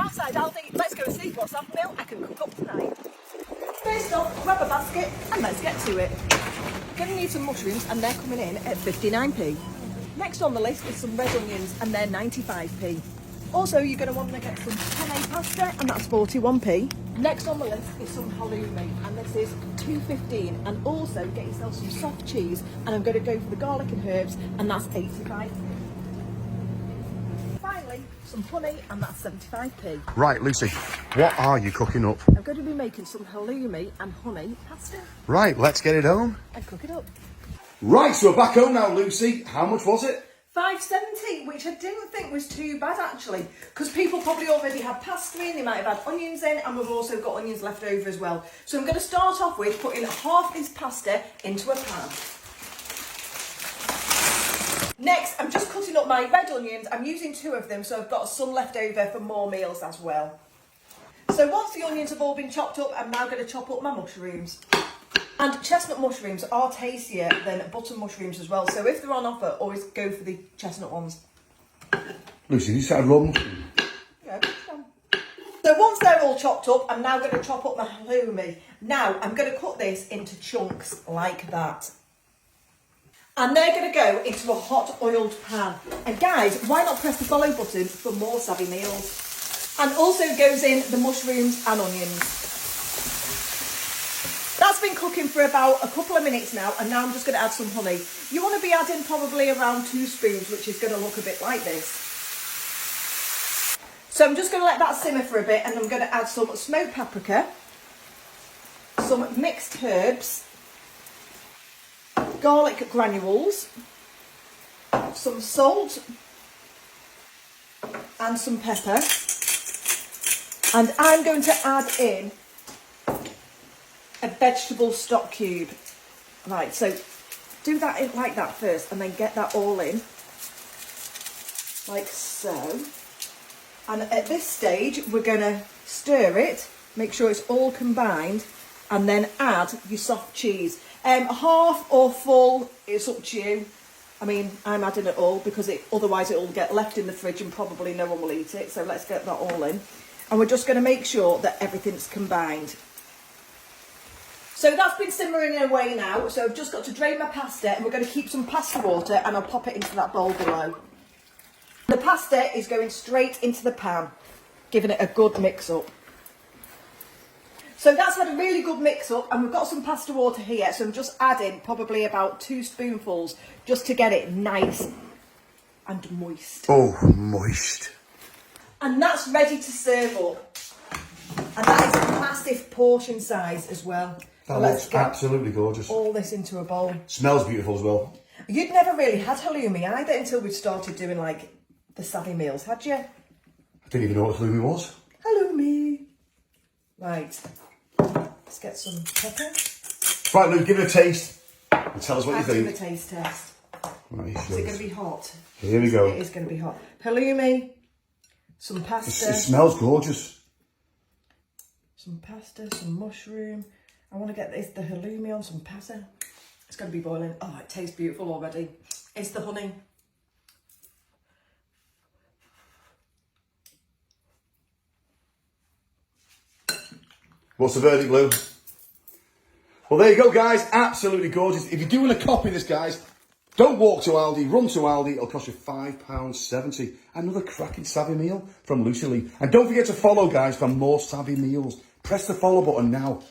outside Aldi. Let's go and see what savvy meal I can cook up tonight. First off, grab a basket and let's get to it. Gonna need some mushrooms and they're coming in at 59p. Next on the list is some red onions and they're 95p. Also, you're going to want to get some penne pasta and that's 41p. Next on the list is some halloumi and this is 2.15. And also get yourself some soft cheese and I'm going to go for the garlic and herbs and that's 85p. Finally, some honey and that's 75p. Right, Lucy, what are you cooking up? I'm going to be making some halloumi and honey pasta Right, let's get it home. and cook it up. Right, so we're back home now, Lucy. How much was it? $5.70, which I didn't think was too bad actually, because people probably already had pasta in, they might have had onions in, and we've also got onions left over as well. So I'm going to start off with putting half this pasta into a pan. Next, I'm just cutting up my red onions. I'm using 2 of them, so I've got some left over for more meals as well. So once the onions have all been chopped up, I'm now going to chop up my mushrooms. And chestnut mushrooms are tastier than button mushrooms as well. So if they're on offer, always go for the chestnut ones. Lucy, you said raw mushroom. Yeah, so once they're all chopped up, I'm now going to chop up my halloumi. Now, I'm going to cut this into chunks like that. And they're going to go into a hot oiled pan. And guys, why not press the follow button for more savvy meals? And also goes in the mushrooms and onions. That's been cooking for about a couple of minutes now, and now I'm just going to add some honey. You want to be adding probably around 2 spoons, which is going to look a bit like this. So I'm just going to let that simmer for a bit, and I'm going to add some smoked paprika, some mixed herbs, garlic granules, some salt, and some pepper. And I'm going to add in a vegetable stock cube. Right, so do that in like that first and then get that all in like so. And at this stage we're going to stir it, make sure it's all combined, and then add your soft cheese. Half or full, it's up to you. I mean, I'm adding it all because otherwise it will get left in the fridge and probably no one will eat it. So let's get that all in. And we're just going to make sure that everything's combined. So that's been simmering away now, so I've just got to drain my pasta and we're going to keep some pasta water and I'll pop it into that bowl below. The pasta is going straight into the pan, giving it a good mix up. So that's had a really good mix up and we've got some pasta water here, so I'm just adding probably about 2 spoonfuls just to get it nice and moist. Oh, moist. And that's ready to serve up. And that is a massive portion size as well. That looks absolutely gorgeous. All this into a bowl. Smells beautiful as well. You'd never really had halloumi either until we started doing like the savvy meals, had you? I didn't even know what halloumi was. Halloumi. Right. Let's get some pepper. Right, Lou, give it a taste and tell us what you Do the think. taste test. Right, Is it going to be hot? Here we go. It is going to be hot. Halloumi. Some pasta. It smells gorgeous. Some pasta, some mushroom. I want to get the halloumi on some pasta. It's going to be boiling. Oh, it tastes beautiful already. It's the honey. What's the verdict, Lou? Well, there you go, guys. Absolutely gorgeous. If you do want to copy this, guys, don't walk to Aldi. Run to Aldi. It'll cost you £5.70. Another cracking savvy meal from Lucy Lee. And don't forget to follow, guys, for more savvy meals. Press the follow button now.